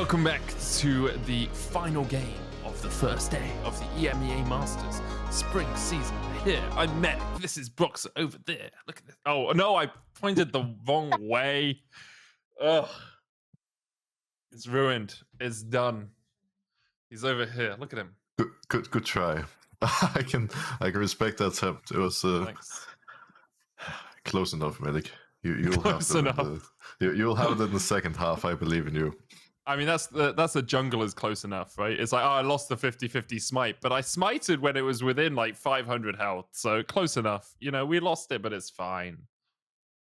Welcome back to the final game of the first day of the EMEA Masters spring season. Here, I'm Medic. This is Brooks over there. Look at this. Oh, no, I pointed the wrong way. Ugh. It's ruined. It's done. He's over here. Look at him. Good try. I can respect that attempt. It was close enough, Medic. You'll Close have enough. You'll have it in the second half. I believe in you. I mean, that's the jungler's close enough, right? It's like, oh, I lost the 50-50 smite, but I smited when it was within like 500 health, so close enough. You know, we lost it, but it's fine.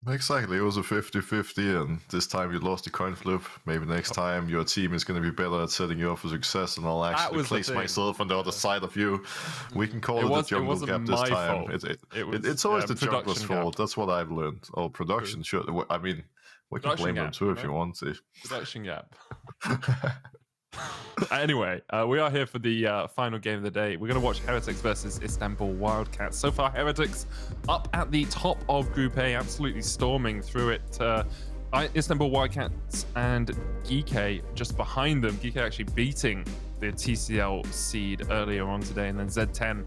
Exactly. It was a 50-50, and this time you lost the coin flip. Maybe next time your team is going to be better at setting you up for success, and I'll actually place myself on the other side of you. We can call it the jungle gap this time. It's always the jungler's fault. That's what I've learned. Oh, production, sure. I mean, we can blame them too if you want to. Production gap. Anyway, we are here for the final game of the day. We're going to watch Heretics versus Istanbul Wildcats. So far, Heretics up at the top of Group A, absolutely storming through it. Istanbul Wildcats and GK just behind them. GK actually beating the TCL seed earlier on today, and then Z10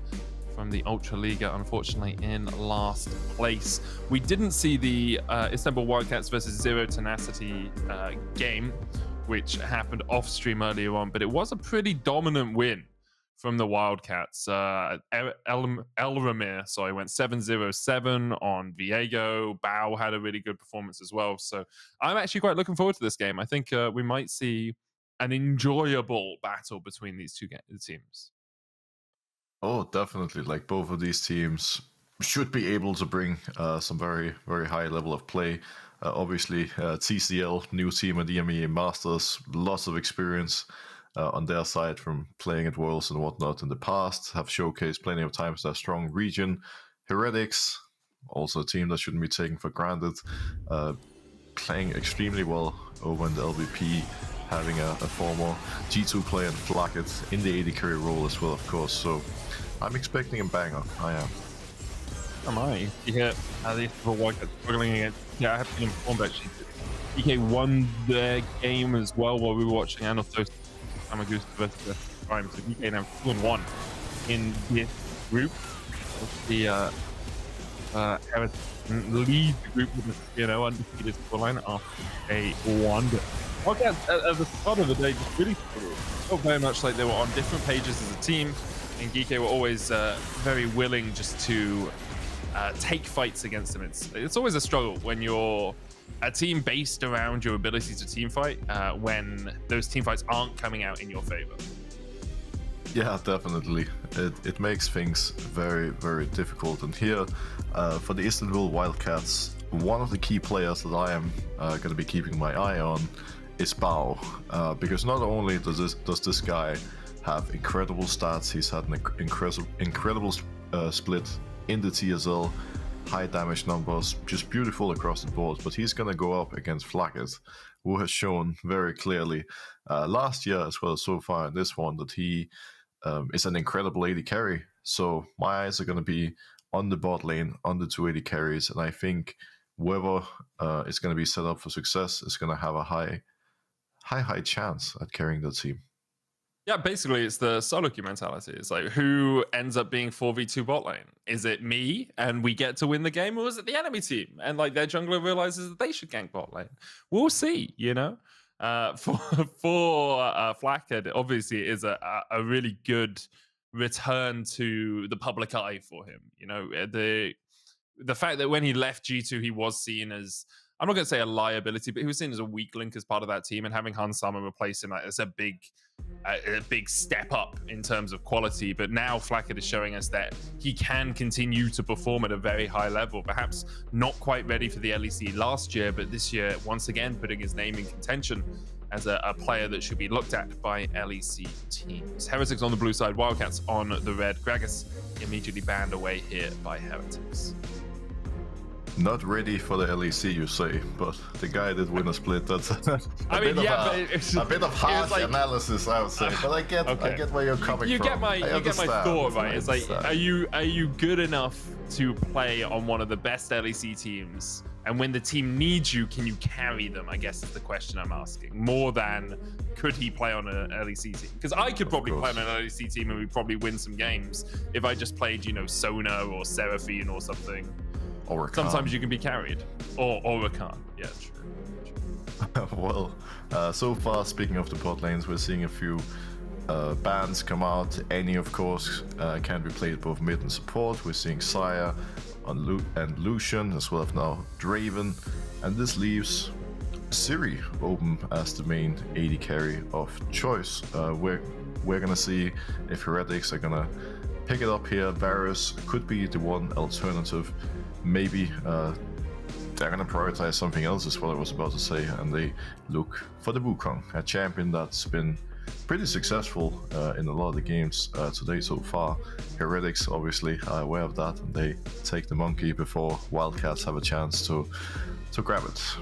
from the Ultra Liga, unfortunately, in last place. We didn't see the Istanbul Wildcats versus Zwyroo Tenacity game, which happened off stream earlier on, but it was a pretty dominant win from the Wildcats. Elramir, went 7-0-7 on Viego. Bao had a really good performance as well. So I'm actually quite looking forward to this game. I think we might see an enjoyable battle between these two teams. Oh, definitely. Like, both of these teams should be able to bring some very, very high level of play. Obviously, TCL, new team at the EMEA Masters, lots of experience on their side from playing at Worlds and whatnot in the past, have showcased plenty of times their strong region. Heretics, also a team that shouldn't be taken for granted, playing extremely well over in the LVP, having a former G2 player in Flakked in the AD carry role as well, of course. So I'm expecting a banger. I am. Am I? Yeah, the Istanbul Wildcats struggling against. Yeah, I have been informed actually. DK won their game as well while we were watching, and also Amagoose versus Prime. So DK now 2-1 in this group. The Heretics lead the group with a undefeated scoreline after a wonder. Wildcats at the start of the day just really felt very much like they were on different pages as a team, and GK were always very willing just to take fights against them. It's always a struggle when you're a team based around your ability to team fight, when those team fights aren't coming out in your favor. Yeah, definitely. It makes things very, very difficult. And here, for the Istanbul Wildcats, one of the key players that I am going to be keeping my eye on is Bao, because not only does this guy have incredible stats, he's had an incredible split in the TSL, high damage numbers, just beautiful across the board, but he's going to go up against Flakked, who has shown very clearly last year as well so far in this one that he is an incredible AD carry. So my eyes are going to be on the bot lane, on the two AD carries, and I think whoever is going to be set up for success is going to have a high chance at carrying the team. Yeah, basically it's the solo queue mentality. It's like, who ends up being 4v2 bot lane? Is it me and we get to win the game, or is it the enemy team and like their jungler realizes that they should gank bot lane? We'll see, you know. For Flakked, obviously it is a really good return to the public eye for him. You know, the fact that when he left G2 he was seen as, I'm not going to say a liability, but he was seen as a weak link as part of that team, and having Hansama replace him, that's a big step up in terms of quality. But now Flakked is showing us that he can continue to perform at a very high level. Perhaps not quite ready for the LEC last year, but this year, once again, putting his name in contention as a player that should be looked at by LEC teams. Heretics on the blue side, Wildcats on the red. Gragas immediately banned away here by Heretics. Not ready for the LEC, you say, but the guy did win a split. That's a bit of harsh analysis, I would say. But I get where you're coming from. You get my thought, right? It's like, are you good enough to play on one of the best LEC teams And when the team needs you, can you carry them? I guess is the question I'm asking. More than could he play on an LEC team? Because I could probably play on an LEC team and we'd probably win some games if I just played, you know, Sona or Seraphine or something. Or Rakan. Sometimes you can be carried. Or Rakan. Yeah, true. Well, so far, speaking of the bot lanes, we're seeing a few bans come out. Any, of course, can be played both mid and support. We're seeing Sire and Lucian, as well as now Draven. And this leaves Zeri open as the main AD carry of choice. We're gonna see if Heretics are gonna pick it up here. Parus could be the one alternative. Maybe they're gonna prioritize something else, is what I was about to say, and they look for the Wukong, a champion that's been pretty successful in a lot of the games today so far. Heretics obviously are aware of that, and they take the monkey before Wildcats have a chance to grab it.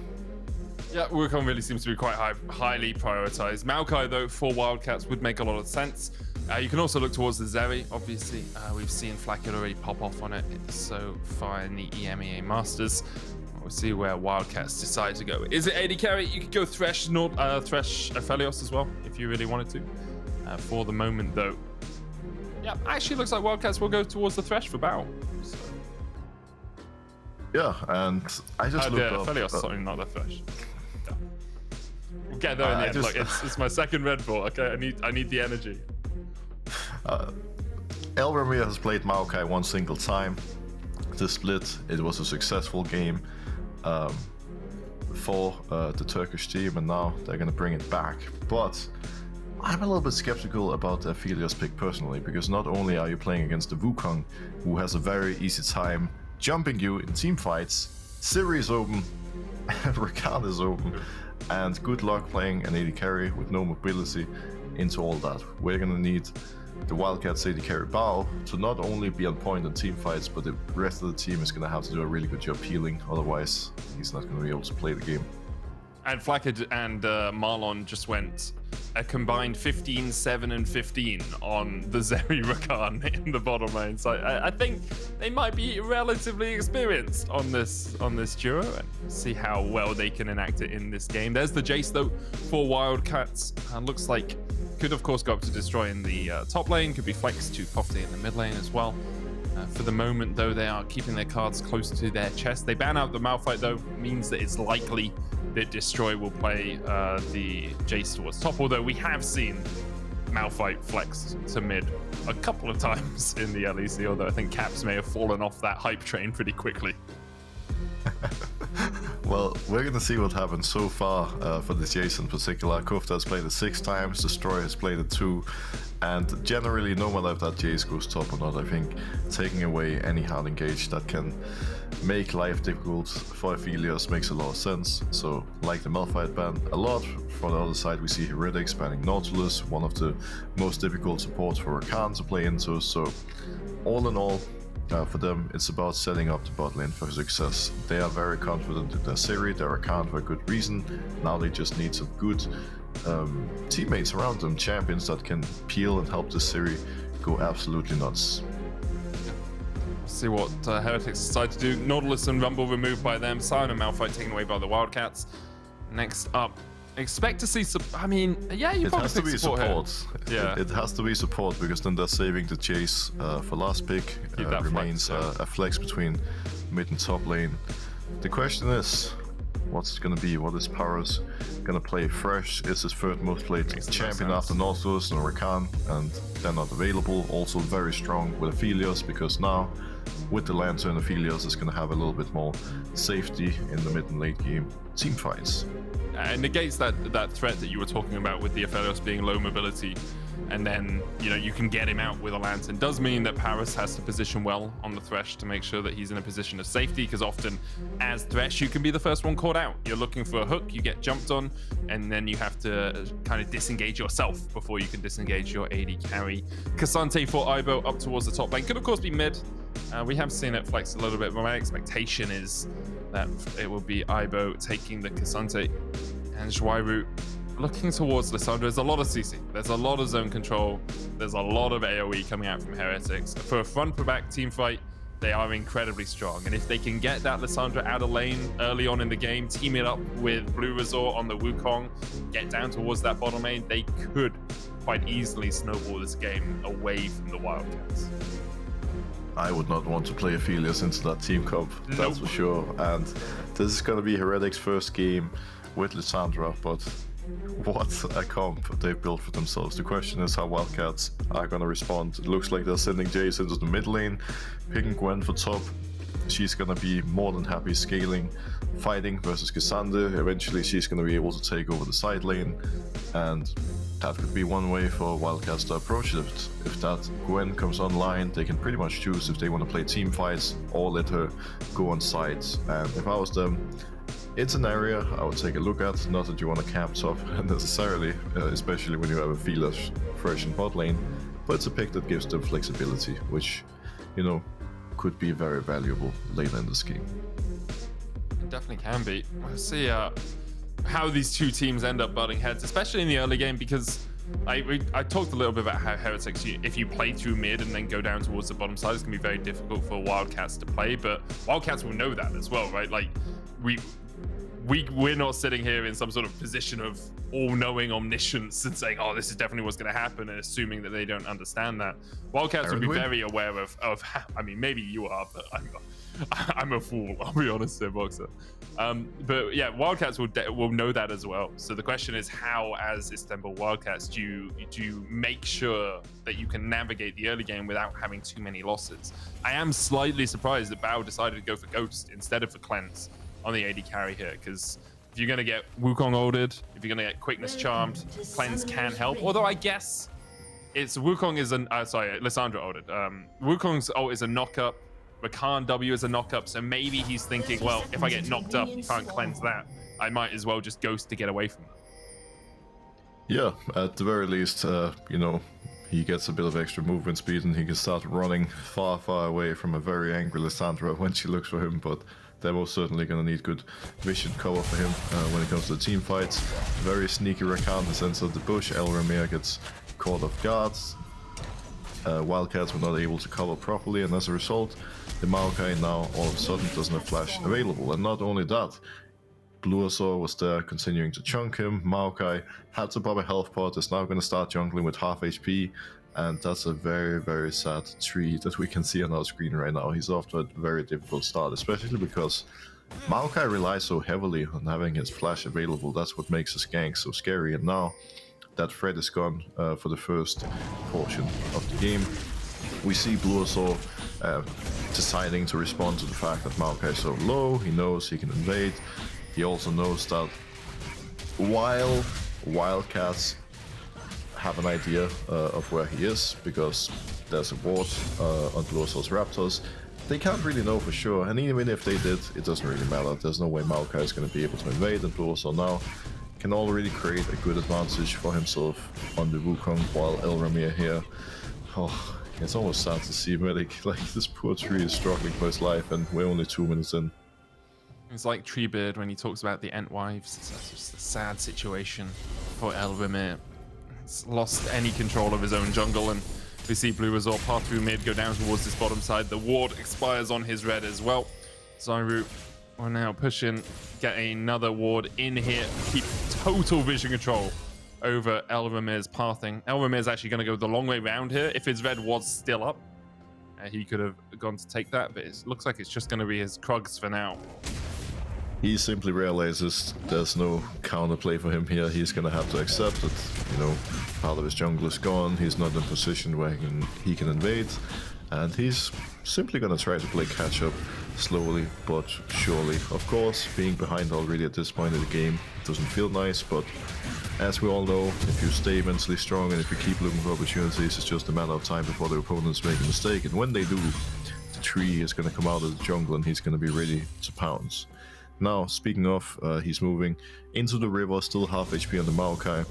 Yeah, Wukong really seems to be quite highly prioritized. Maokai, though, for Wildcats would make a lot of sense. You can also look towards the Zeri, obviously. We've seen Flakked already pop off on it so far in the EMEA Masters. We'll see where Wildcats decide to go. Is it AD carry? You could go Thresh Aphelios as well, if you really wanted to. For the moment, though, yeah, actually looks like Wildcats will go towards the Thresh for Bow. So. Yeah, and I just looked up... Aphelios, sorry, not the Thresh. Yeah. We'll get there in the end. Look, it's my second Red Bull, okay? I need the energy. Elramir has played Maokai one single time. The split, it was a successful game for the Turkish team, and now they're going to bring it back. But I'm a little bit skeptical about the Aphelios pick personally, because not only are you playing against the Wukong, who has a very easy time jumping you in team fights, Zeri is open, Rakan is open, and good luck playing an AD carry with no mobility into all that. We're going to need the Wildcats AD carry Bao to not only be on point in team fights, but the rest of the team is going to have to do a really good job healing, otherwise he's not going to be able to play the game. And Flakked and Marlon just went a combined 15, 7, and 15 on the Zeri Rakan in the bottom lane. So I think they might be relatively experienced on this duo, and see how well they can enact it in this game. There's the Jayce though for Wildcats. Looks like could of course go up to destroy in the top lane. Could be flexed to Kofte in the mid lane as well. For the moment though, they are keeping their cards close to their chest. They ban out the Malphite though, means that it's likely that Destroy will play the Jayce towards top, although we have seen Malphite flex to mid a couple of times in the LEC, although I think Caps may have fallen off that hype train pretty quickly. Well, we're going to see what happens so far for this Jayce in particular. Kofte has played it 6 times, Destroy has played it 2, and generally, no matter if that Jayce goes top or not, I think taking away any hard engage that can make life difficult for Aphelios makes a lot of sense. So, like the Malphite ban a lot. For the other side, we see Heretics banning Nautilus, one of the most difficult supports for Rakan to play into. So, all in all, for them, it's about setting up the bot lane for success. They are very confident in their Zeri, their Rakan for a good reason. Now they just need some good teammates around them, champions that can peel and help the Zeri go absolutely nuts. See what Heretics decide to do. Nautilus and Rumble removed by them. Sion and Malphite taken away by the Wildcats. Next up, expect to see some. I mean, yeah, you probably has to be support. Yeah, it has to be support, because then they're saving the Jayce for last pick. Remains a flex between mid and top lane. The question is, what's it gonna be? What is Parus gonna play? Thresh is his third most played champion after Nautilus and Rakan, and they're not available. Also very strong with Aphelios, because now with the Lantern, Aphelios is gonna have a little bit more safety in the mid and late game team fights. It negates that threat that you were talking about with the Aphelios being low mobility, and then you can get him out with a Lantern. Does mean that Parus has to position well on the Thresh to make sure that he's in a position of safety, because often as Thresh you can be the first one caught out. You're looking for a hook, you get jumped on, and then you have to kind of disengage yourself before you can disengage your AD carry. K'Sante for Ibo up towards the top lane. Could of course be mid. We have seen it flex a little bit, but my expectation is that it will be Ibo taking the K'Sante, and Zwyroo looking towards Lissandra. There's a lot of CC, there's a lot of zone control, there's a lot of AoE coming out from Heretics. For a front to back team fight, they are incredibly strong. And if they can get that Lissandra out of lane early on in the game, team it up with bluerzor on the Wukong, get down towards that bottom lane, they could quite easily snowball this game away from the Wildcats. I would not want to play Aphelios into that team comp, that's for sure. And this is going to be Heretics' first game with Lissandra, but what a comp they built for themselves. The question is how Wildcats are going to respond. It looks like they're sending Jayce into the mid lane, picking Gwen for top. She's going to be more than happy scaling, fighting versus Lissandra. Eventually she's going to be able to take over the side lane, and that could be one way for Wildcats to approach it. If that Gwen comes online, they can pretty much choose if they want to play team fights or let her go on sides. And if I was them, it's an area I would take a look at. Not that you want to camp top necessarily, especially when you have a Aphelios fresh in bot lane, but it's a pick that gives them flexibility, which, you know, could be very valuable later in this game. It definitely can be. We'll see how these two teams end up butting heads, especially in the early game, because I talked a little bit about how Heretics, if you play through mid and then go down towards the bottom side, it's going to be very difficult for Wildcats to play, but Wildcats will know that as well, right? Like, we're not sitting here in some sort of position of all-knowing omniscience and saying, oh, this is definitely what's going to happen, and assuming that they don't understand that. Wildcats will be very aware of how, I mean, maybe you are, but I'm a fool, I'll be honest here, Boxer. But yeah, Wildcats will know that as well. So the question is, how, as Istanbul Wildcats, do you make sure that you can navigate the early game without having too many losses? I am slightly surprised that Bao decided to go for Ghost instead of for Cleanse on the AD carry here, because if you're going to get Wukong ulted, if you're going to get Quickness Charmed, Cleanse can help. Although I guess it's Wukong is an Lissandra ulted. Wukong's ult is a knockup. Rakan W is a knockup, so maybe he's thinking, well, if I get knocked up, you can't cleanse that. I might as well just Ghost to get away from that. Yeah, at the very least, you know, he gets a bit of extra movement speed and he can start running far, far away from a very angry Lissandra when she looks for him, but they're most certainly going to need good vision cover for him when it comes to the team fights. Very sneaky Rakan has entered the bush. Elramir gets caught off guard. Wildcats were not able to cover properly, and as a result, the Maokai now all of a sudden doesn't have flash available. And not only that, bluerzor was there continuing to chunk him. Maokai had to pop a health pot, is now going to start jungling with half HP, and that's a very, very sad tree that we can see on our screen right now. He's off to a very difficult start, especially because Maokai relies so heavily on having his flash available. That's what makes his gank so scary, and now that threat is gone for the first portion of the game. We see bluerzor deciding to respond to the fact that Maokai is so low. He knows he can invade. He also knows that while Wildcats have an idea of where he is, because there's a ward on bluerzor's Raptors, they can't really know for sure, and even if they did, it doesn't really matter. There's no way Maokai is going to be able to invade, and bluerzor now can already create a good advantage for himself on the Wukong, while Elramir here, oh, it's almost sad to see Medic, like this poor tree is struggling for his life and we're only 2 minutes in. It's like Treebeard when he talks about the Entwives. It's just a sad situation for Elramir. He's lost any control of his own jungle, and we see bluerzor path through mid, go down towards this bottom side. The ward expires on his red as well. Zwyroo will now push in, get another ward in here, keep total vision control over Elramir's pathing. Elramir's actually going to go the long way round here. If his red was still up, he could have gone to take that, but it looks like it's just going to be his Krugs for now. He simply realizes there's no counterplay for him here. He's going to have to accept that, you know, part of his jungle is gone. He's not in a position where he can invade, and he's simply going to try to play catch up slowly but surely. Of course, being behind already at this point in the game doesn't feel nice, but as we all know, if you stay mentally strong and if you keep looking for opportunities, it's just a matter of time before the opponents make a mistake, and when they do, the tree is going to come out of the jungle and he's going to be ready to pounce. Now, speaking of, he's moving into the river, still half HP on the Maokai,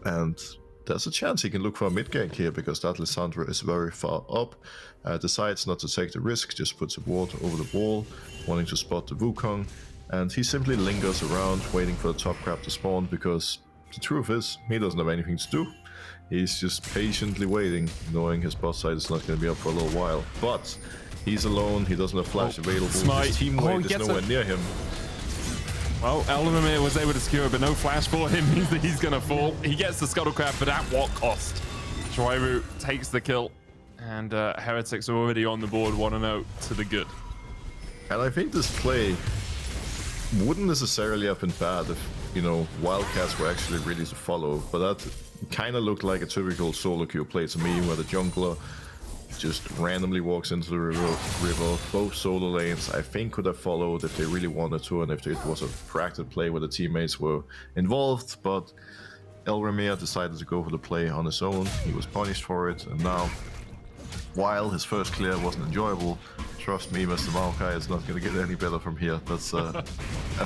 and there's a chance he can look for a mid gank here, because that Lissandra is very far up, decides not to take the risk, just puts a ward over the wall, wanting to spot the Wukong, and he simply lingers around waiting for the top crab to spawn, because the truth is, he doesn't have anything to do. He's just patiently waiting, knowing his bot side is not going to be up for a little while. But he's alone, he doesn't have flash available, Smite. his teammate is nowhere near him. Well, Elramir was able to secure, but no flash for him means that he's going to fall. He gets the Scuttlecraft, but at what cost? Zwyroo takes the kill, and Heretics are already on the board 1-0 to the good. And I think this play wouldn't necessarily have been bad if, you know, Wildcats were actually ready to follow, but that kind of looked like a typical solo queue play to me, where the jungler just randomly walks into the river. Both solo lanes, I think, could have followed if they really wanted to, and if it was a practice play where the teammates were involved, but Elramir decided to go for the play on his own. He was punished for it, and now, while his first clear wasn't enjoyable, trust me, Mr. Maokai is not going to get any better from here. That's a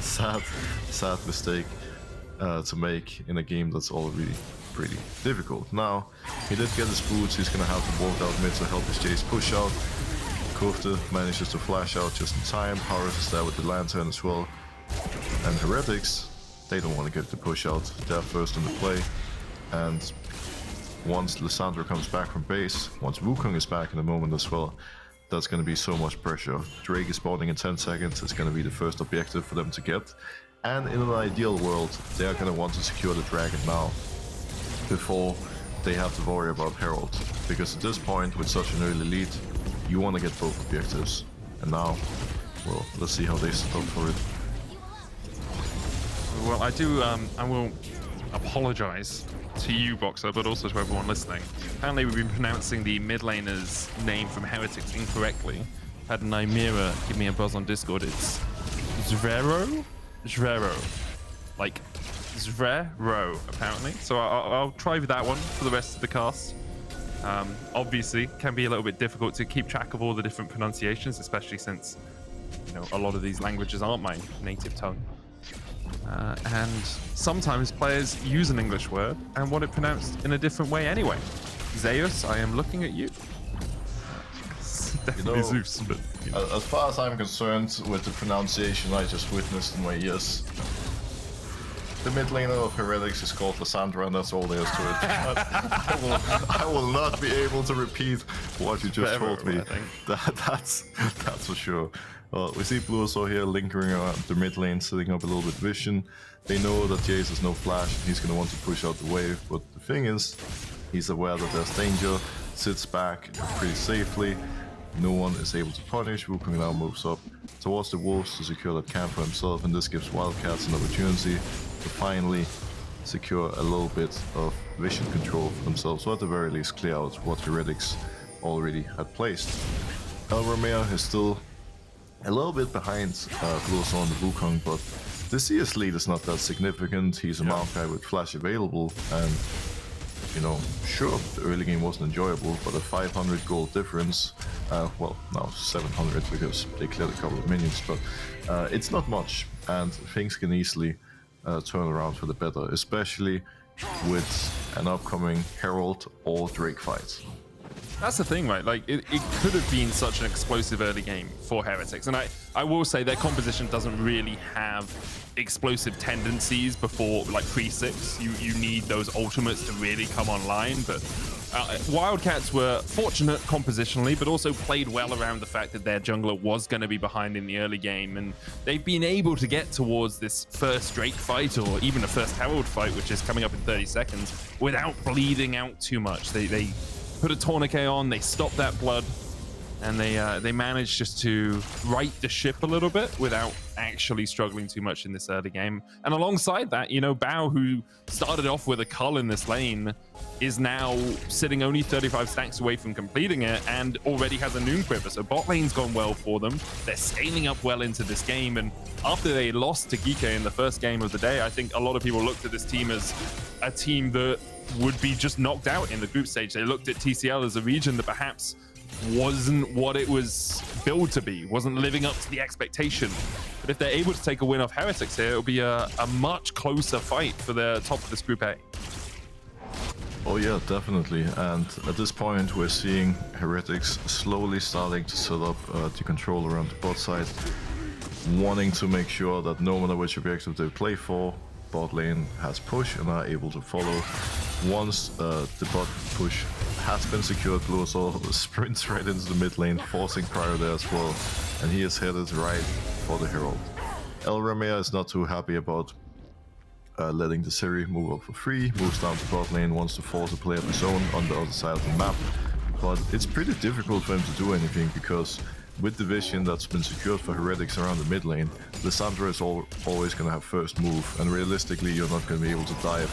sad mistake to make in a game that's already pretty difficult. Now, he did get his boots, he's going to have to walk out mid to help his Jayce push out. Kofte manages to flash out just in time. Parus is there with the lantern as well. And Heretics, they don't want to get the push out. They're first in the play. And once Lissandra comes back from base, once Wukong is back in a moment as well, that's going to be so much pressure. Drake is spawning in 10 seconds. It's going to be the first objective for them to get. And in an ideal world, they are going to want to secure the dragon now, before they have to worry about Herald. Because at this point, with such an early lead, you want to get both objectives. And now, well, let's see how they set up for it. Well, I will apologize to you, Boxer, but also to everyone listening. Apparently, we've been pronouncing the mid laner's name from Heretics incorrectly. Had Nymera give me a buzz on Discord. It's Zwyroo? Zwyroo. Like, Zwyroo, apparently. So I'll try with that one for the rest of the cast. Obviously, can be a little bit difficult to keep track of all the different pronunciations, especially since, you know, a lot of these languages aren't my native tongue. And sometimes players use an English word and want it pronounced in a different way anyway. Zeus, I am looking at you. Definitely Zeus, but, you know. As far as I'm concerned with the pronunciation I just witnessed in my ears, the mid laner of Heretics is called Lissandra, and that's all there is to it. I will not be able to repeat what you just told me. That's for sure. We see bluerzor here lingering around the mid lane, setting up a little bit of vision. They know that Jayce has no flash, and he's going to want to push out the wave, but the thing is, he's aware that there's danger, sits back pretty safely. No one is able to punish. Wukong now moves up towards the wolves to secure that camp for himself, and this gives Wildcats an opportunity to finally secure a little bit of vision control for themselves, or at the very least clear out what Heretics already had placed. Elramir is still a little bit behind bluerzor on the Wukong, but the CS lead is not that significant. He's a Maokai with flash available, and you know, sure, the early game wasn't enjoyable, but a 500 gold difference, well, now 700 because they cleared a couple of minions, but it's not much, and things can easily turn around for the better, especially with an upcoming Herald or Drake fight. That's the thing, right? Like, it could have been such an explosive early game for Heretics. And I will say their composition doesn't really have explosive tendencies before, like, pre-6. You need those ultimates to really come online. But Wildcats were fortunate compositionally, but also played well around the fact that their jungler was going to be behind in the early game. And they've been able to get towards this first Drake fight, or even a first Herald fight, which is coming up in 30 seconds, without bleeding out too much. They put a tourniquet on, they stopped that blood, and they managed just to right the ship a little bit without actually struggling too much in this early game. And alongside that, you know, Bao, who started off with a cull in this lane, is now sitting only 35 stacks away from completing it and already has a Noon Quiver. So bot lane's gone well for them. They're scaling up well into this game, and after they lost to Geeke in the first game of the day, I think a lot of people looked at this team as a team that would be just knocked out in the group stage. They looked at TCL as a region that perhaps wasn't what it was billed to be, wasn't living up to the expectation. But if they're able to take a win off Heretics here, it'll be a much closer fight for the top of this Group A. Oh yeah, definitely. And at this point, we're seeing Heretics slowly starting to set up the control around the bot side, wanting to make sure that no matter which objective they play for, bot lane has push and are able to follow. Once the bot push has been secured, bluerzor sprints right into the mid lane, forcing Prior there as well, and he is headed right for the Herald. Elramir is not too happy about letting the Zeri move up for free, moves down to bot lane, wants to force a play of his own on the other side of the map, but it's pretty difficult for him to do anything because with the vision that's been secured for Heretics around the mid lane, Lissandra is always going to have first move, and realistically you're not going to be able to dive,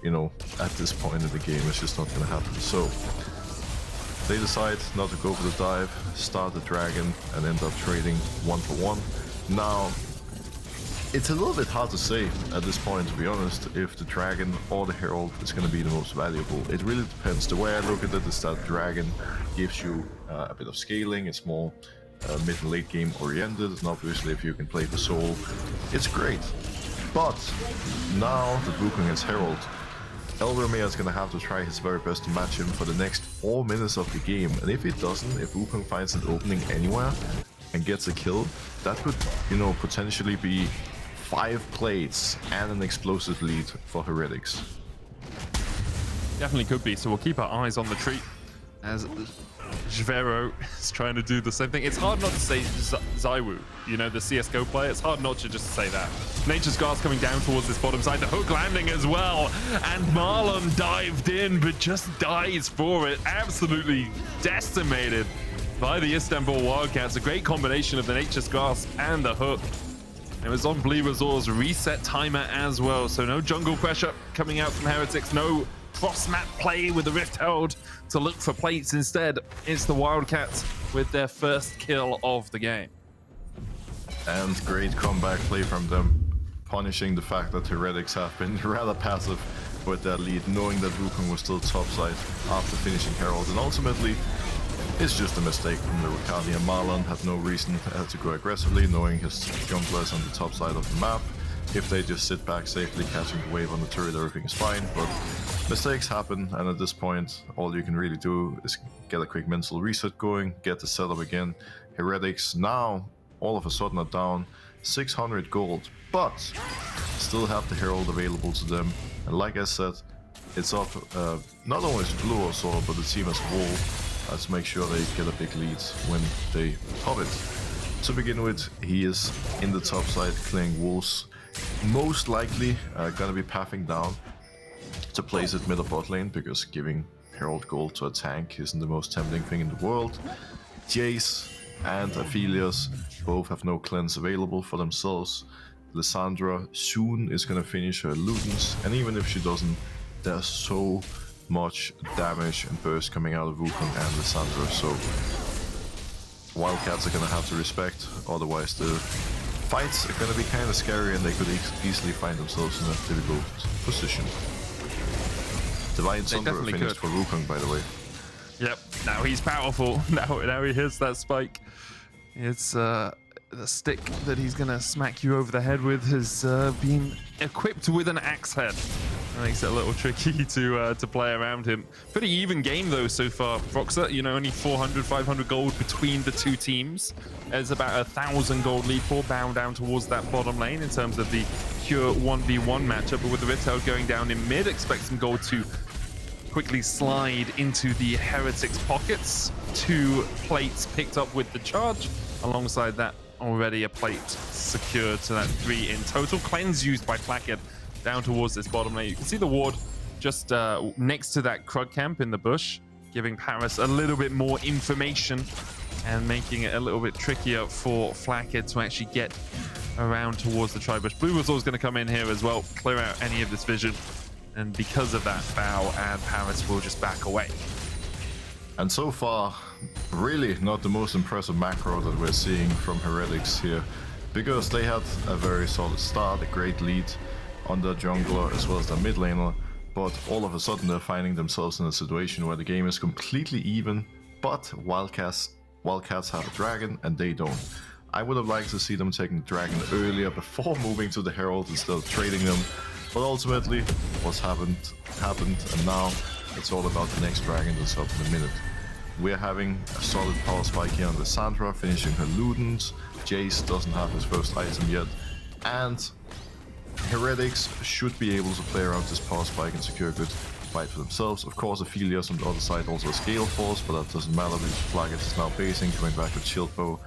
you know, at this point in the game. It's just not going to happen. So they decide not to go for the dive, start the dragon, and end up trading 1-for-1. Now, it's a little bit hard to say at this point, to be honest, if the dragon or the herald is going to be the most valuable. It really depends. The way I look at it is that dragon gives you a bit of scaling. It's more mid and late game oriented, and obviously if you can play the soul, it's great. But now that Wukong is herald, Elramir is going to have to try his very best to match him for the next 4 minutes of the game, and if it doesn't, if Wukong finds an opening anywhere and gets a kill, that could, you know, potentially be 5 plates and an explosive lead for Heretics. Definitely could be, so we'll keep our eyes on the tree as Zwyroo is trying to do the same thing. It's hard not to say Zwyroo, you know, the CSGO player. It's hard not to just say that. Nature's Guard's coming down towards this bottom side. The hook landing as well. And Marlon dived in, but just dies for it. Absolutely decimated by the Istanbul Wildcats. A great combination of the Nature's Grasp and the hook. It was on bluerzor's reset timer as well, so no jungle pressure coming out from Heretics, no cross-map play with the Rift Herald to look for plates. Instead, it's the Wildcats with their first kill of the game. And great comeback play from them, punishing the fact that Heretics have been rather passive with their lead, knowing that Wukong was still topside after finishing Herald, and ultimately it's just a mistake from the Rakan. Marlon had no reason to go aggressively, knowing his jungler is on the top side of the map. If they just sit back safely, catching the wave on the turret, everything is fine, but mistakes happen, and at this point, all you can really do is get a quick mental reset going, get the setup again. Heretics now, all of a sudden, are down 600 gold, but still have the Herald available to them, and like I said, it's up not only to bluerzor, but the team as a whole. Let's make sure they get a big lead when they pop it. To begin with, he is in the top side clearing wolves. Most likely gonna be pathing down to place it mid or bot lane, because giving Herald gold to a tank isn't the most tempting thing in the world. Jayce and Aphelios both have no cleanse available for themselves. Lissandra soon is gonna finish her Ludens, and even if she doesn't, there's so much damage and burst coming out of Wukong and Lissandra, so Wildcats are gonna have to respect, otherwise the fights are gonna be kind of scary and they could easily find themselves in a difficult position. Divine Thunder finished for Wukong, by the way. Yep, now he's powerful. Now he hits that spike. It's the stick that he's gonna smack you over the head with has been equipped with an axe head. That makes it a little tricky to play around him. Pretty even game though so far, Froxa. You know, only 400, 500 gold between the two teams. There's about 1,000 gold lead for bound down towards that bottom lane in terms of the pure 1v1 matchup. But with the Rift Herald going down in mid, expect some gold to quickly slide into the Heretics pockets. 2 plates picked up with the charge. Alongside that, already a plate secured, so that 3 in total. Cleanse used by Flakked down towards this bottom lane. You can see the ward just next to that Krug camp in the bush, giving Parus a little bit more information and making it a little bit trickier for Flakked to actually get around towards the tri-bush. bluerzor is going to come in here as well, clear out any of this vision, and because of that, Bow and Parus will just back away. And so far, really not the most impressive macro that we're seeing from Heretics here, because they had a very solid start, a great lead on their jungler as well as their mid laner, but all of a sudden they're finding themselves in a situation where the game is completely even, but Wildcats have a dragon and they don't. I would have liked to see them taking the dragon earlier before moving to the Herald instead of trading them, but ultimately what's happened, and now it's all about the next dragon that's up in a minute. We're having a solid power spike here on Lissandra, finishing her Ludens. Jayce doesn't have his first item yet, and Heretics should be able to play around this power spike and secure a good fight for themselves. Of course, Aphelios on the other side also a scale force, but that doesn't matter because Flakked is now basing, coming back with shield bow.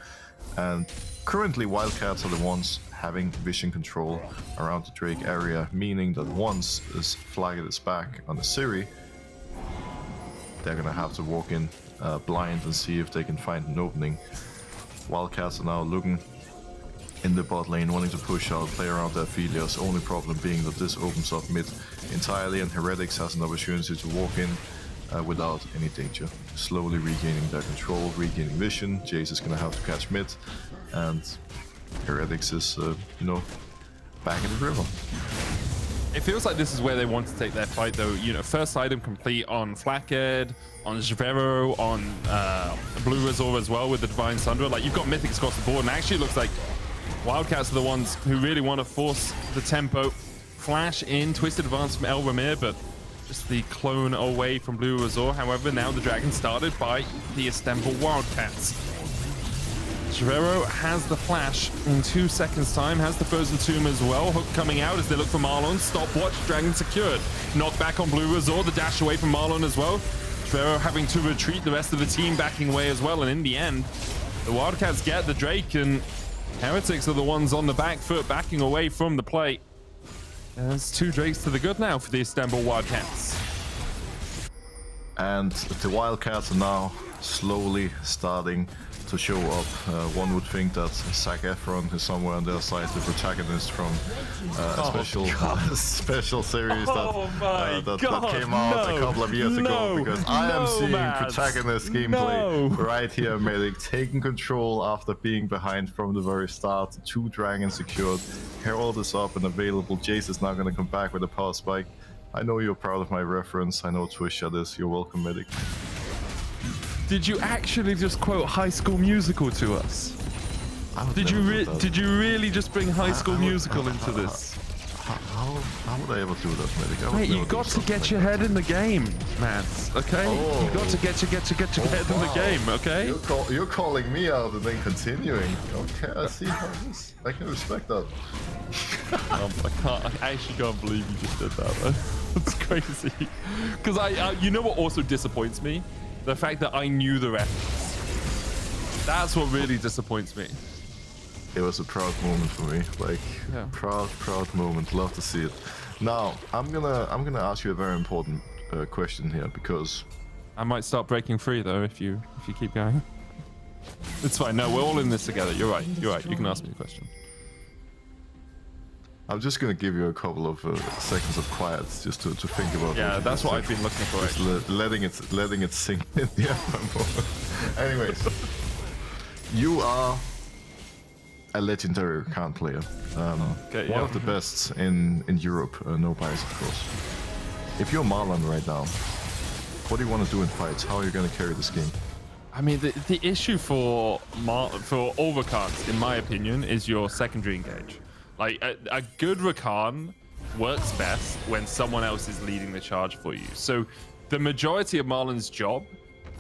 And currently Wildcats are the ones having vision control around the Drake area, meaning that once this Flakked is back on the Zeri, they're gonna have to walk in blind and see if they can find an opening. Wildcats are now looking in the bot lane, wanting to push out, play around the Aphelios, only problem being that this opens up mid entirely and Heretics has an opportunity to walk in without any danger. Slowly regaining their control, regaining vision. Jayce is gonna have to catch mid, and Heretics is, you know, back in the river. It feels like this is where they want to take their fight, though. You know, first item complete on Flakked, on Zwyroo, on bluerzor as well with the Divine Lissandra. Like, you've got mythics across the board, and actually it looks like Wildcats are the ones who really want to force the tempo. Flash in, Twisted Advance from Elramir, but just the clone away from bluerzor. However, now the dragon started by the Istanbul Wildcats. Zwyroo has the flash in 2 seconds time, has the frozen tomb as well. Hook coming out as they look for Marlon. Stopwatch, dragon secured. Knock back on bluerzor, the dash away from Marlon as well. Zwyroo having to retreat, the rest of the team backing away as well. And in the end, the Wildcats get the Drake, and Heretics are the ones on the back foot, backing away from the play. There's 2 Drakes to the good now for the Istanbul Wildcats. And the Wildcats are now slowly starting to show up. One would think that Zac Efron is somewhere on their side, the protagonist from a special series that came out a couple of years ago, because I am seeing protagonist gameplay right here. Medic taking control after being behind from the very start. 2 dragons secured. Herald is up and available. Jayce is now going to come back with a power spike. I know you're proud of my reference. I know Twitch shot this. You're welcome, Medic. Did you actually just quote High School Musical to us? Did you really just bring High School Musical into this? How would I ever do that, Medic? Mate, you got to get your head in the game, man. Okay? Oh. You got to get your head in the game, okay? You're calling me out and then continuing. Okay, I see how this. I can respect that. I actually can't believe you just did that, though. That's crazy. Because you know what also disappoints me? The fact that I knew the reference. That's what really disappoints me. It was a proud moment for me. Like, yeah. proud moment. Love to see it. Now, I'm gonna ask you a very important question here, because I might start breaking free though if you keep going. It's fine. No, we're all in this together. You're right. You're right. You can ask me a question. I'm just gonna give you a couple of seconds of quiet just to think about. Yeah, that's what I've been looking for. Just letting it sink in. Yeah. Anyways, you are a legendary Rakan player. One of the best in Europe. No bias, of course. If you're Marlon right now, what do you want to do in fights? How are you going to carry this game? I mean, the issue for all Rakans, in my opinion, is your secondary engage. Like, a good Rakan works best when someone else is leading the charge for you. So the majority of Marlon's job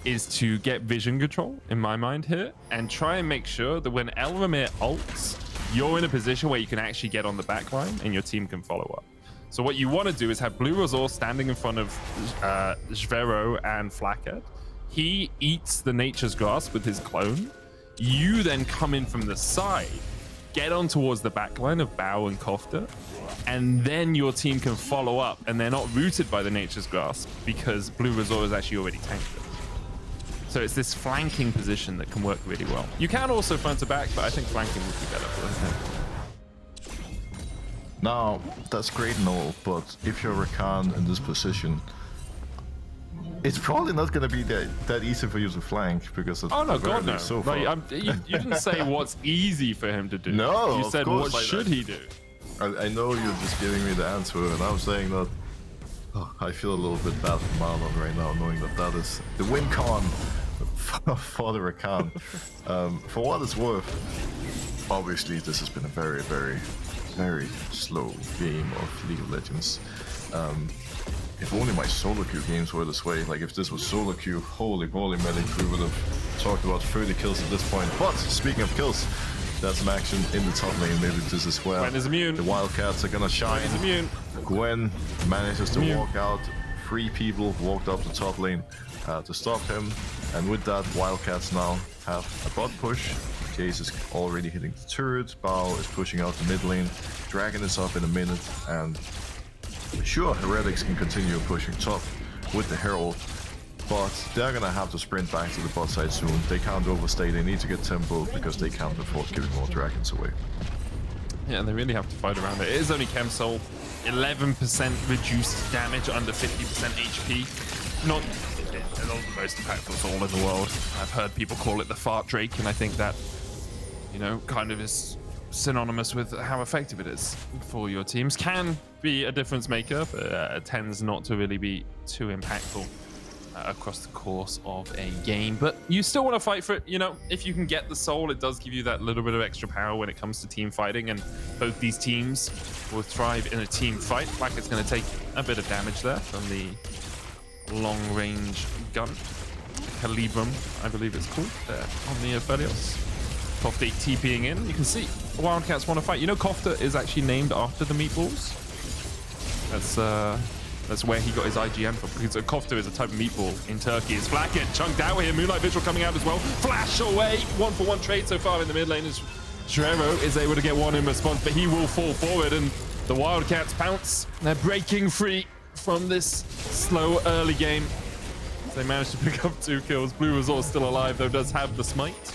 is to get vision control, in my mind here, and try and make sure that when Elramir ults, you're in a position where you can actually get on the back line and your team can follow up. So what you want to do is have bluerzor standing in front of Zwyroo and Flakked. He eats the Nature's Grasp with his clone. You then come in from the side, get on towards the backline of Bao and Kofte, and then your team can follow up, and they're not rooted by the Nature's Grasp because bluerzor is actually already tanked it. So it's this flanking position that can work really well. You can also front to back, but I think flanking would be better for him. Now, that's great and all, but if you're Rakan in this position, it's probably not going to be that easy for you to flank, because it's God no. So far. Like, you didn't say what's easy for him to do. No, you said what should he do. I know you're just giving me the answer, and I'm saying that I feel a little bit bad for Marlon right now, knowing that is the win con for the Rakan. For what it's worth, obviously this has been a very, very, very slow game of League of Legends. If only my solo queue games were this way. Like, if this was solo queue, holy moly, Medic, we would have talked about 30 kills at this point. But speaking of kills, There's some action in the top lane. Maybe this is where Gwen is immune. the Wildcats are gonna shine. Gwen is immune. Gwen manages to walk out. 3 people walked up the top lane to stop him. And with that, Wildcats now have a bot push. Jayce is already hitting the turret. Bao is pushing out the mid lane. Dragon is up in a minute. And sure, Heretics can continue pushing top with the Herald. But they're gonna have to sprint back to the bot side soon. They can't overstay. They need to get tempo because they can't afford giving more dragons away. Yeah, they really have to fight around it. It is only Chem Soul. 11% reduced damage under 50% HP. Not the most impactful soul in the world. I've heard people call it the fart Drake, and I think that, you know, kind of is synonymous with how effective it is for your teams. Can be a difference maker, but tends not to really be too impactful across the course of a game. But you still want to fight for it. You know, if you can get the soul, it does give you that little bit of extra power when it comes to team fighting, and both these teams will thrive in a team fight. Flakked going to take a bit of damage there from the long-range gun. Calibrum, I believe it's called, there on the Aphelios. Kofte TPing in. You can see the Wildcats want to fight. You know, Kofte is actually named after the meatballs. That's where he got his IGN from, because Kofte is a type of meatball in Turkey. It's Flakked chunked out here. Moonlight Vigil coming out as well. Flash away. 1-for-1 trade so far in the mid lane as Zwyroo is able to get one in response, but he will fall forward, and the Wildcats pounce. They're breaking free from this slow early game. They managed to pick up 2 kills. bluerzor still alive, though, does have the smite.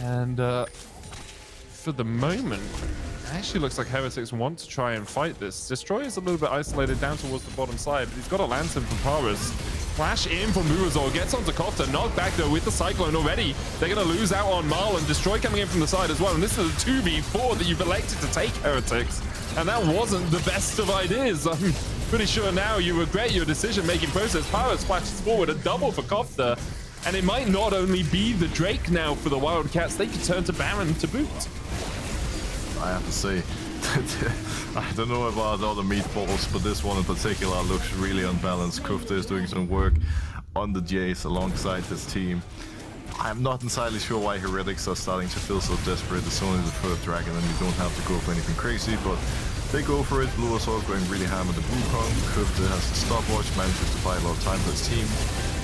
And for the moment, it actually looks like Heretics want to try and fight this. Destroy is a little bit isolated down towards the bottom side, but he's got a lantern from Parus. Flash in from bluerzor, gets onto Kofte, knocked back though with the Cyclone already. They're going to lose out on Marlon. Destroy coming in from the side as well, and this is a 2v4 that you've elected to take, Heretics. And that wasn't the best of ideas. I'm pretty sure now you regret your decision-making process. Parus flashes forward, a double for Kofte. And it might not only be the Drake now for the Wildcats, they could turn to Baron to boot. I have to say, I don't know about all the meatballs, but this one in particular looks really unbalanced. Kofte is doing some work on the Jayce alongside his team. I'm not entirely sure why Heretics are starting to feel so desperate. It's only the 3rd dragon and you don't have to go for anything crazy, but they go for it. bluerzor going really ham at the Wukong. Kofte has the stopwatch, manages to buy a lot of time for his team.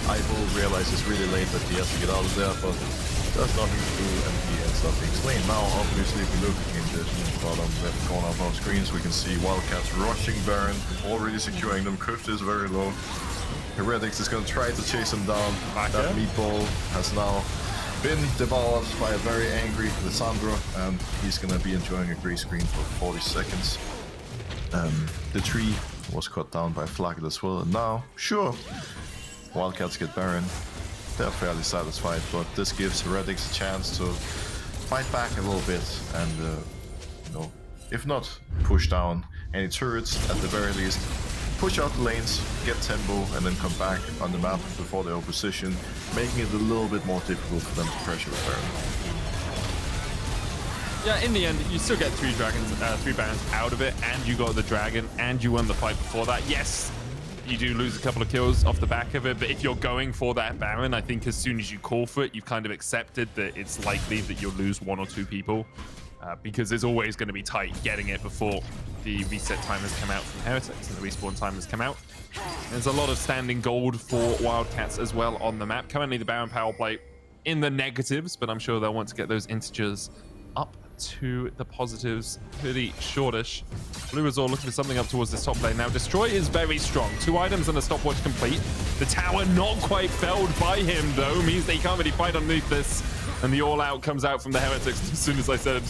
Ivo realizes really late that he has to get out of there, but does nothing to do, and he ends up being slain. Now, obviously, if we look in the bottom left corner of our screens, we can see Wildcats rushing Baron, already securing them. Kofte is very low. Heretics is going to try to chase him down. That meatball has now been devoured by a very angry Lissandra, and he's going to be enjoying a grey screen for 40 seconds. The tree was cut down by Flakked as well, and now, sure, Wildcats get Baron. They're fairly satisfied, but this gives Heretics a chance to fight back a little bit and, you know, if not push down any turrets, at the very least, push out the lanes, get tempo, and then come back on the map before their opposition, making it a little bit more difficult for them to pressure the Baron. Yeah, in the end, you still get 3 Barons out of it, and you got the dragon, and you won the fight before that. Yes, you do lose a couple of kills off the back of it, but if you're going for that Baron, I think as soon as you call for it, you've kind of accepted that it's likely that you'll lose 1 or 2 people, because it's always going to be tight getting it before the reset time has come out from Heretics and the respawn time has come out. There's a lot of standing gold for Wildcats as well on the map. Currently the Baron power play in the negatives, but I'm sure they'll want to get those integers up to the positives pretty shortish. bluerzor looking for something up towards this top lane. Now, Destroy is very strong. 2 items and a stopwatch complete. The tower not quite felled by him, though, means they can't really fight underneath this. And the all-out comes out from the Heretics as soon as I said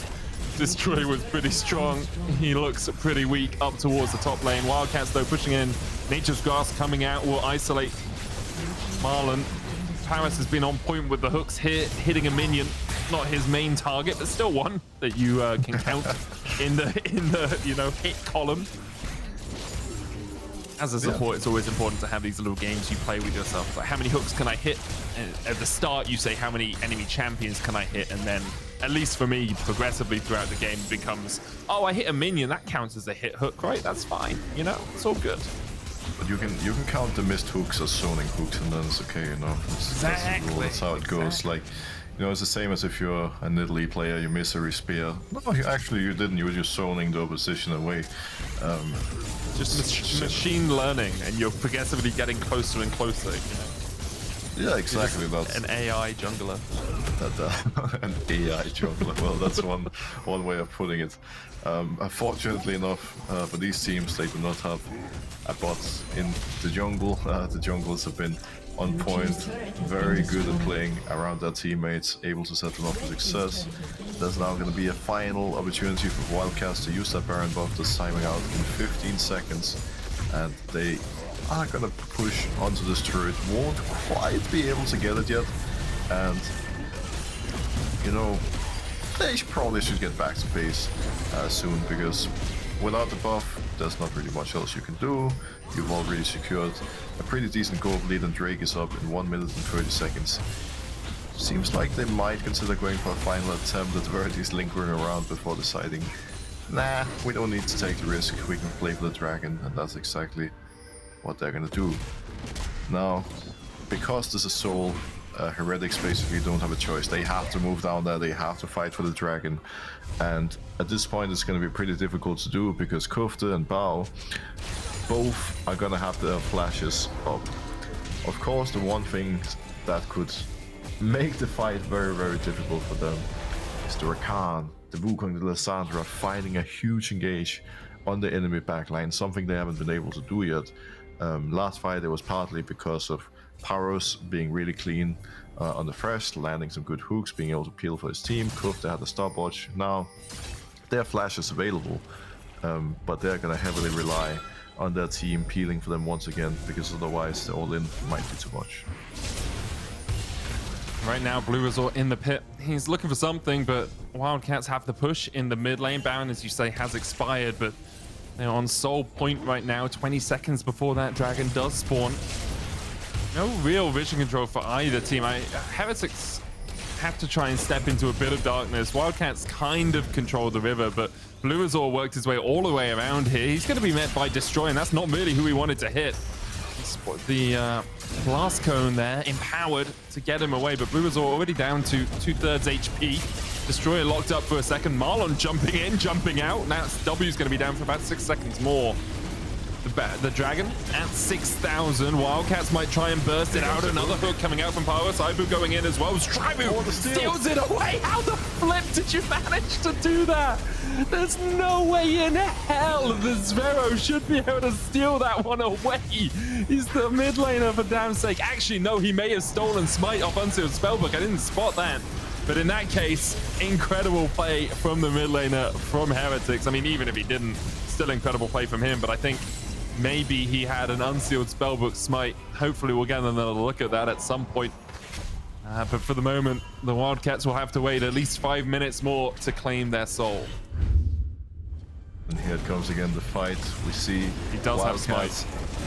Destroy was pretty strong. He looks pretty weak up towards the top lane. Wildcats, though, pushing in. Nature's Grasp coming out will isolate Marlon. Parus has been on point with the hooks here, hitting a minion. Not his main target, but still one that you can count in the you know, hit column. As a support, it's always important to have these little games you play with yourself. Like, how many hooks can I hit? And at the start, you say, how many enemy champions can I hit? And then, at least for me, progressively throughout the game, it becomes, oh, I hit a minion, that counts as a hit hook, right? That's fine, you know? It's all good. But you can count the missed hooks as zoning hooks, and then it's okay, you know? That's how it goes. Like, You know, it's the same as if you're a Nidalee player, you miss a respear. No, you didn't. You were just zoning the opposition away. Just machine learning, and you're progressively getting closer and closer. You know? Yeah, exactly. That's an AI jungler. An AI jungler. Well, that's one way of putting it. Unfortunately enough, for these teams, they do not have a bot in the jungle. The junglers have been on point, very good at playing around their teammates, able to set them up for success. There's now going to be a final opportunity for Wildcats to use that Baron buff that's timing out in 15 seconds, and they are going to push onto this turret. Won't quite be able to get it yet, and you know, they probably should get back to base soon, because without the buff, there's not really much else you can do. You've already secured a pretty decent gold lead, and Drake is up in 1 minute and 30 seconds. Seems like they might consider going for a final attempt, at the very least lingering around before deciding, nah, we don't need to take the risk, we can play for the dragon, and that's exactly what they're gonna do. Now, because this is Seoul, Heretics basically don't have a choice. They have to move down there, they have to fight for the dragon, and at this point it's going to be pretty difficult to do, because Kofte and Bao both are going to have their flashes up. Of course, the one thing that could make the fight very, very difficult for them is the Rakan, the Wukong, the Lissandra fighting a huge engage on the enemy backline, something they haven't been able to do yet. Last fight it was partly because of Parus being really clean on the Thresh, landing some good hooks, being able to peel for his team. Kofte had the stopwatch. Now, their flash is available, but they're going to heavily rely on their team peeling for them once again, because otherwise the all-in might be too much. Right now, bluerzor in the pit. He's looking for something, but Wildcats have the push in the mid lane. Baron, as you say, has expired, but they're on Soul Point right now, 20 seconds before that dragon does spawn. No real vision control for either team. Heretics have to try and step into a bit of darkness. Wildcats kind of control the river, but bluerzor worked his way all the way around here. He's going to be met by Destroy, and that's not really who he wanted to hit. The blast cone there, empowered to get him away, but bluerzor already down to 2/3 HP. Destroyer locked up for a second. Marlon jumping in, jumping out. Now W's going to be down for about 6 seconds more. The dragon at 6,000. Wildcats might try and burst it out. Another hook coming out from Parus. Ibu going in as well. Zwyroo steals it away. How the flip did you manage to do that? There's no way in hell the Zwyroo should be able to steal that one away. He's the mid laner for damn sake. Actually, no, he may have stolen Smite off Unsealed Spellbook. I didn't spot that. But in that case, incredible play from the mid laner from Heretics. I mean, even if he didn't, still incredible play from him. But I think maybe he had an Unsealed Spellbook Smite. Hopefully we'll get another look at that at some point. But for the moment, the Wildcats will have to wait at least 5 minutes more to claim their soul. And here it comes again, the fight. We see he does have Smite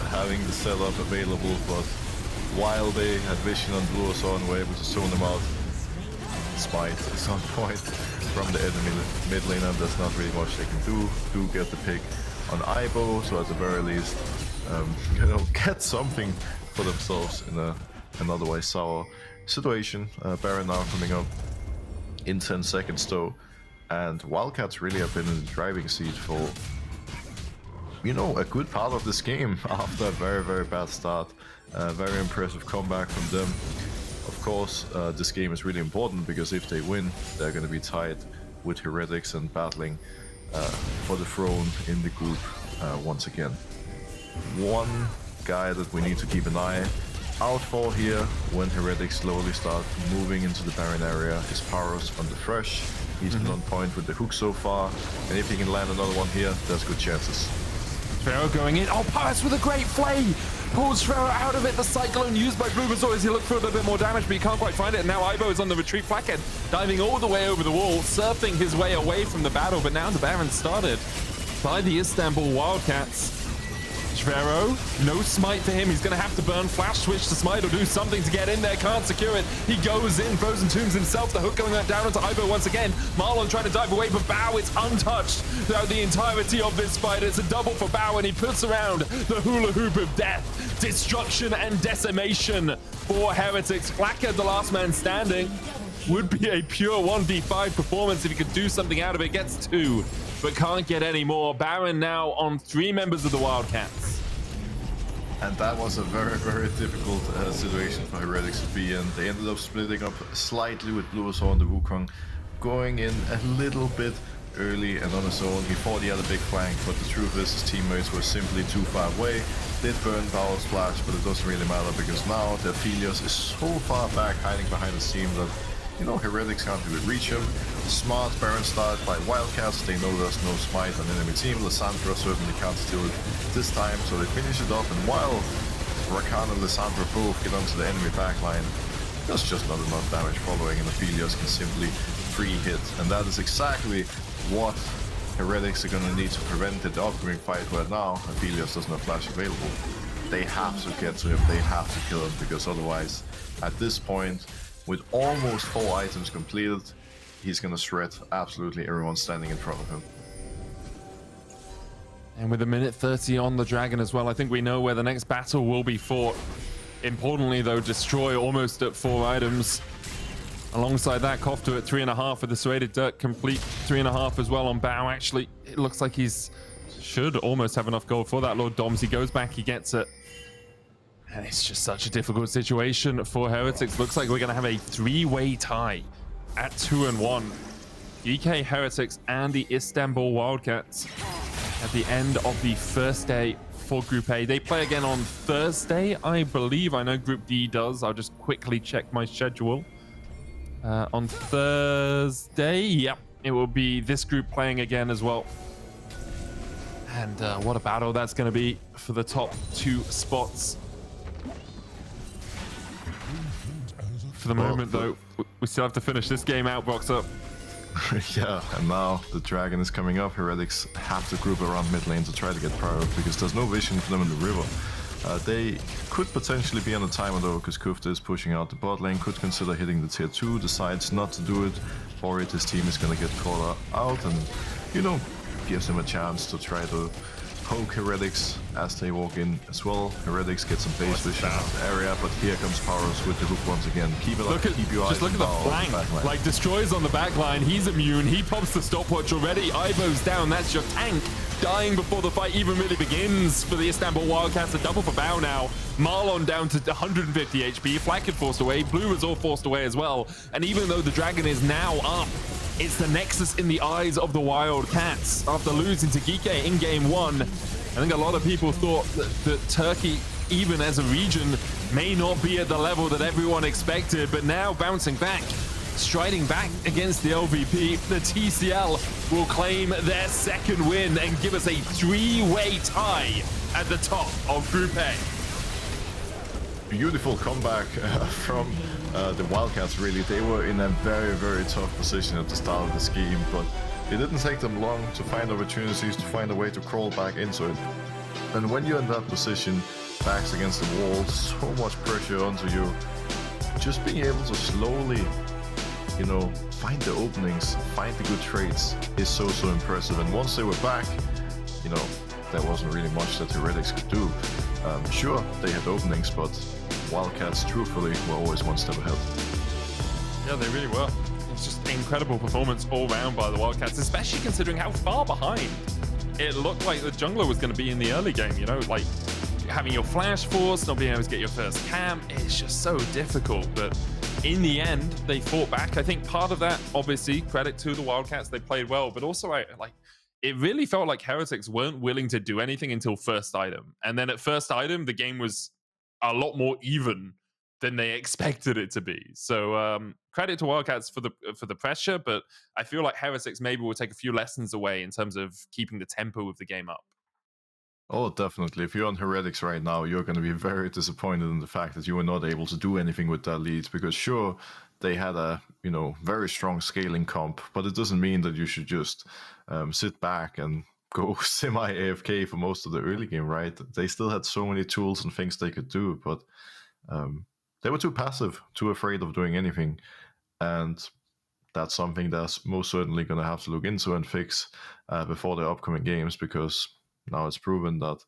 having the setup available, but while they had vision on bluerzor and were able to zone them out, Smite is on point from the enemy mid laner. There's not really much they can do. Do get the pick on Ibo, so at the very least, you know, get something for themselves in an otherwise sour situation. Baron now coming up in 10 seconds though, and Wildcats really have been in the driving seat for, you know, a good part of this game after a very, very bad start. Very impressive comeback from them. Of course, this game is really important, because if they win, they're going to be tied with Heretics and battling for the throne in the group once again. One guy that we need to keep an eye out for here when Heretics slowly start moving into the Baron area is Parus on the Thresh. He's been on point with the hook so far, and if he can land another one here, there's good chances. Zwyroo going in. Oh, Parus with a great play! Pulls Zwyroo out of it. The Cyclone used by bluerzor as he looked for a little bit more damage, but he can't quite find it. And now Ibo is on the retreat. Flakked diving all the way over the wall, surfing his way away from the battle. But now the Baron started by the Istanbul Wildcats. Zwyroo, no smite for him. He's going to have to burn flash switch to smite or do something to get in there. Can't secure it. He goes in, Frozen Tombs himself. The hook going down onto Ibo once again. Marlon trying to dive away, but Bao is untouched throughout the entirety of this fight. It's a double for Bao, and he puts around the hula hoop of death, destruction, and decimation for Heretics. FLICKR, the last man standing. would be a pure 1v5 performance if he could do something out of it. Gets 2, but can't get any more. Baron now on 3 members of the Wildcats. And that was a very, very difficult situation for Heretics to be in. They ended up splitting up slightly with bluerzor and the Wukong, going in a little bit early and on his own. He thought he had a big flank, but the truth is his teammates were simply too far away. Did burn Power's flash, but it doesn't really matter because now the Aphelios is so far back, hiding behind his team that, you know, Heretics can't really reach him. Smart Baron start by Wildcats. They know there's no smite on enemy team. Lissandra certainly can't steal it this time, so they finish it off. And while Rakan and Lissandra both get onto the enemy backline, there's just not enough damage following, and Aphelios can simply free hit. And that is exactly what Heretics are going to need to prevent the upcoming fight, where now Aphelios doesn't have flash available. They have to get to him, they have to kill him, because otherwise, at this point, with almost 4 items completed, he's going to shred absolutely everyone standing in front of him. And with a minute 30 on the Dragon as well, I think we know where the next battle will be fought. Importantly though, Destroy almost at 4 items. Alongside that, Kofte at 3.5 with the Serrated Dirt complete 3.5 as well on Bow. Actually, it looks like he's should almost have enough gold for that. Lord Doms, he goes back, he gets it. And it's just such a difficult situation for Heretics. Looks like we're going to have a 3-way tie at 2-1. DK, Heretics, and the Istanbul Wildcats at the end of the first day for Group A. They play again on Thursday, I believe. I know Group D does. I'll just quickly check my schedule. On Thursday, yep, it will be this group playing again as well. And what a battle that's going to be for the top 2 spots. For the moment, though, we still have to finish this game out, Boxer. Yeah, and now the Dragon is coming up. Heretics have to group around mid lane to try to get Parus, because there's no vision for them in the river. They could potentially be on a timer though, because Kofte is pushing out the bot lane, could consider hitting the tier 2, decides not to do it. Worried his team is going to get caught out, and, you know, gives him a chance to try to poke Heretics as they walk in as well. Heretics get some base vision out of the area, but here comes Parus with the hook once again. Keep it up, keep your eyes just look at the flank. Like, Destroy's on the back line, he's immune, he pops the stopwatch already. Ivo's down, that's your tank. Dying before the fight even really begins for the Istanbul Wildcats. A double for Bow now. Marlon down to 150 HP. Flakked forced away. bluerzor forced away as well. And even though the Dragon is now up, it's the Nexus in the eyes of the Wildcats. After losing to Gike in Game 1, I think a lot of people thought that Turkey, even as a region, may not be at the level that everyone expected. But now bouncing back, striding back against the LVP, the TCL will claim their 2nd win and give us a 3-way tie at the top of Group A. Beautiful comeback from the Wildcats, really. They were in a very, very tough position at the start of the scheme, but it didn't take them long to find opportunities, to find a way to crawl back into it. And when you're in that position, backs against the wall, so much pressure onto you, just being able to slowly, you know, find the openings, find the good trades is so impressive. And once they were back, you know, there wasn't really much that Heretics could do. Sure, they had openings, but Wildcats, truthfully, were always one step ahead. Yeah, they really were. It's just incredible performance all round by the Wildcats, especially considering how far behind it looked like the jungler was going to be in the early game. You know, like having your flash force, not being able to get your first camp, it's just so difficult. But in the end, they fought back. I think part of that, obviously, credit to the Wildcats, they played well, but also like it really felt like Heretics weren't willing to do anything until first item. And then at first item, the game was a lot more even than they expected it to be. So credit to Wildcats for the pressure, but I feel like Heretics maybe will take a few lessons away in terms of keeping the tempo of the game up. Oh, definitely. If you're on Heretics right now, you're going to be very disappointed in the fact that you were not able to do anything with that lead, because sure, they had a, you know, very strong scaling comp, but it doesn't mean that you should just sit back and go semi-AFK for most of the early game, right? They still had so many tools and things they could do, but they were too passive, too afraid of doing anything. And that's something that's most certainly going to have to look into and fix before the upcoming games, because now it's proven that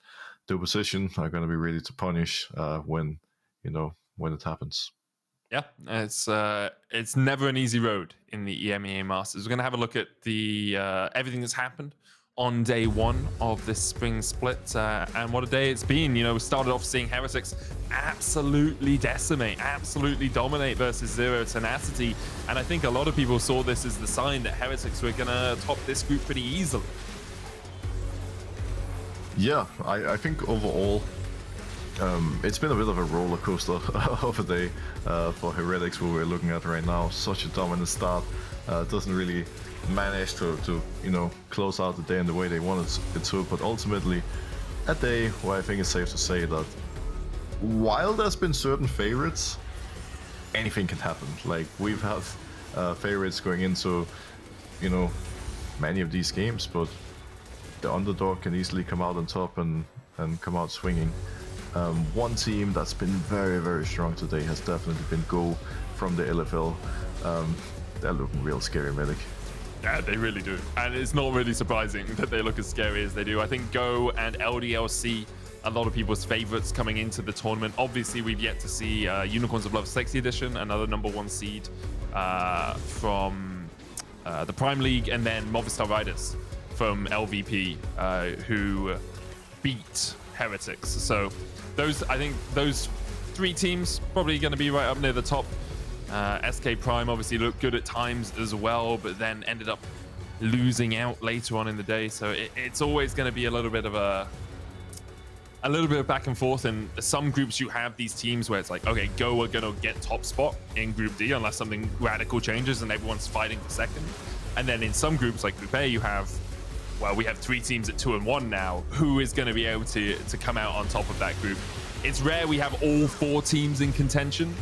the opposition are going to be ready to punish when it happens. Yeah, it's never an easy road in the EMEA Masters. We're going to have a look at the everything that's happened on day one of this spring split, and what a day it's been. You know, we started off seeing Heretics absolutely decimate, absolutely dominate versus Zwyroo Tenacity, and I think a lot of people saw this as the sign that Heretics were going to top this group pretty easily. Yeah, I think overall, it's been a bit of a roller coaster of a day for Heretics, who we're looking at right now. Such a dominant start, doesn't really manage to close out the day in the way they wanted it to, but ultimately a day where I think it's safe to say that while there's been certain favorites, anything can happen. Like, we've had favorites going into many of these games, but the underdog can easily come out on top and come out swinging. One team that's been very, very strong today has definitely been Go from the LFL. They're looking real scary, Medic. Yeah, they really do. And it's not really surprising that they look as scary as they do. I think Go and LDLC, a lot of people's favorites coming into the tournament. Obviously, we've yet to see Unicorns of Love Sexy Edition, another #1 seed from the Prime League, and then Movistar Riders from LVP, who beat Heretics. So I think those three teams probably going to be right up near the top. SK Prime obviously looked good at times as well, but then ended up losing out later on in the day. So it's always going to be a little bit of back and forth. And some groups you have these teams where it's like, okay, Go are going to get top spot in Group D unless something radical changes and everyone's fighting for second. And then in some groups like Group A, you have, well, we have three teams at 2-1 now. Who is going to be able to come out on top of that group? It's rare we have all four teams in contention,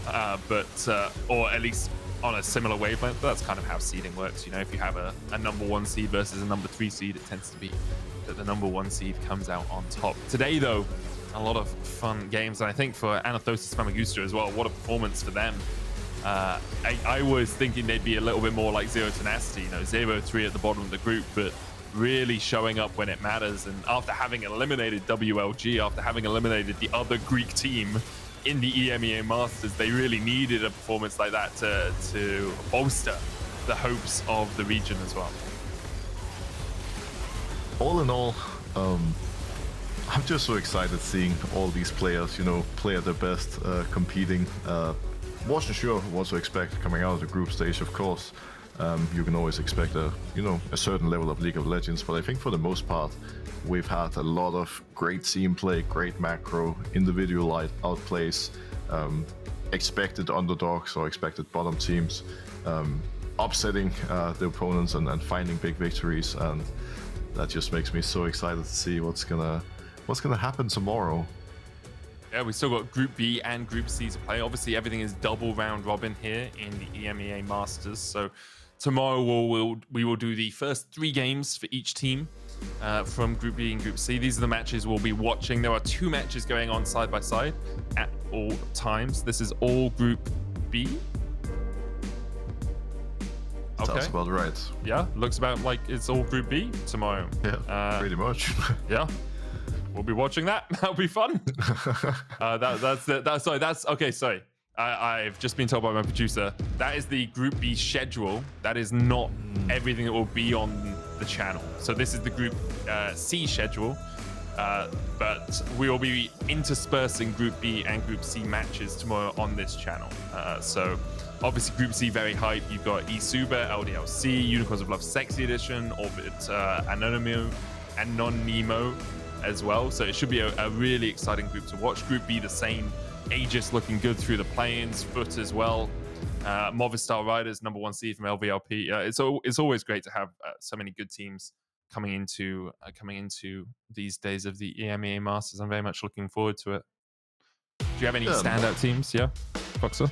or at least on a similar wavelength. But that's kind of how seeding works. You know, if you have a #1 seed versus a #3 seed, it tends to be that the #1 seed comes out on top. Today, though, a lot of fun games, and I think for Anathosis Famagusta as well, what a performance for them. I was thinking they'd be a little bit more like Zwyroo Tenacity, 0-3 at the bottom of the group, but really showing up when it matters. And after having eliminated WLG, after having eliminated the other Greek team in the EMEA Masters, they really needed a performance like that to bolster the hopes of the region as well. All in all, I'm just so excited seeing all these players, play at their best, competing. Wasn't sure what to expect coming out of the group stage, of course. You can always expect a certain level of League of Legends, but I think for the most part, we've had a lot of great team play, great macro, individual outplays, expected underdogs or expected bottom teams, upsetting the opponents and finding big victories, and that just makes me so excited to see what's gonna happen tomorrow. Yeah, we still got Group B and Group C to play. Obviously, everything is double round robin here in the EMEA Masters. So tomorrow we will do the first 3 games for each team from Group B and Group C. These are the matches we'll be watching. There are 2 matches going on side by side at all times. This is all Group B. Okay. Sounds about right. Yeah, looks about like it's all Group B tomorrow. Yeah, pretty much. Yeah. We'll be watching that. That'll be fun. Sorry. I've just been told by my producer that is the Group B schedule. That is not everything that will be on the channel. So this is the Group C schedule, but we will be interspersing Group B and Group C matches tomorrow on this channel. So obviously Group C very hype. You've got eSuba, LDLC, Unicorns of Love Sexy Edition, Orbit, Anonymous, as well. So it should be a really exciting group to watch. Group B the same. Aegis looking good through the play-ins. Foot as well. Movistar Riders, #1 seed from LVLP. It's always great to have so many good teams coming into these days of the EMEA Masters. I'm very much looking forward to it. Do you have any standout teams? Yeah, Boxer?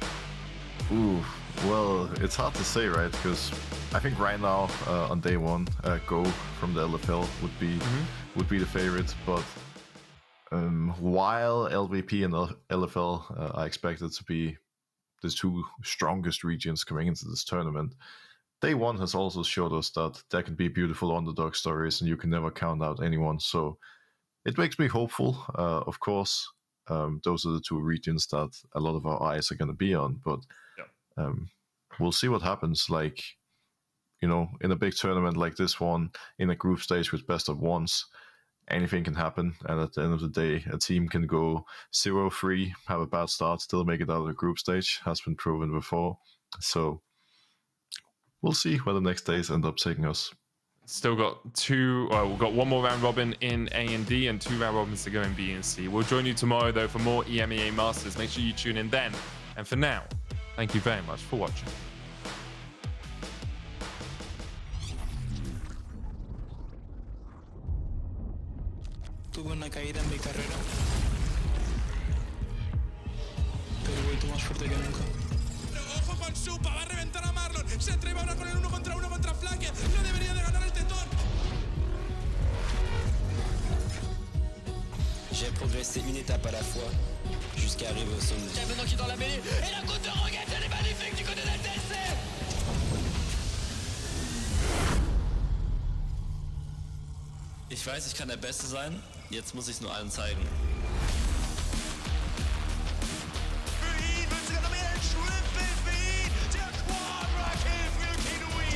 Ooh, well, it's hard to say, right? Because I think right now on day one, Go from the LFL would be the favorite. But while LVP and LFL are expected to be the 2 strongest regions coming into this tournament, day one has also showed us that there can be beautiful underdog stories, and you can never count out anyone. So it makes me hopeful. Of course, those are the two regions that a lot of our eyes are going to be on. But we'll see what happens. Like, you know, in a big tournament like this one, in a group stage with best of ones, anything can happen. And at the end of the day, a team can go 0-3, have a bad start, still make it out of the group stage. Has been proven before. So we'll see where the next days end up taking us. Still got we've got one more round robin in A and D and 2 round robins to go in B and C. We'll join you tomorrow, though, for more EMEA Masters. Make sure you tune in then. And for now, thank you very much for watching. Tuve una caída en mi carrera, pero he vuelto más fuerte que nunca. Ojo con Supa, va a reventar a Marlon. Se atreve ahora con el 1 contra 1 contra Flakked. No debería de ganar el tetón. J'ai progressé une étape à la fois jusqu'à arriver au sommet. Il y a maintenant qui est dans la mêlée. Et la côte de Roguette, elle est magnifique du côté d'ADC. Ich weiß, ich kann der Beste sein. Jetzt muss ich es nur allen zeigen. Für ihn wird sogar noch mehr ein Schwimmbild für ihn. Der Quadra-Kill für Kinui.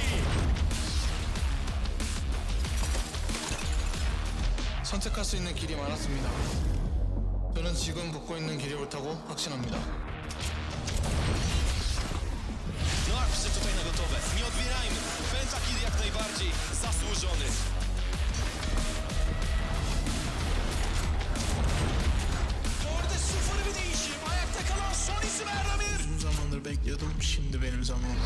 선택할 수 있는 길이 많았습니다. 저는 지금 걷고 있는 길이 옳다고 확신합니다. No arpsy tutaj na gotowe. Nie odbierajmy. Pentakil jak najbardziej zasłużony. Orada 0'ı bir değişim. Ayakta kalan son isim Elramir. Uzun zamandır bekliyordum. Şimdi benim zamanım.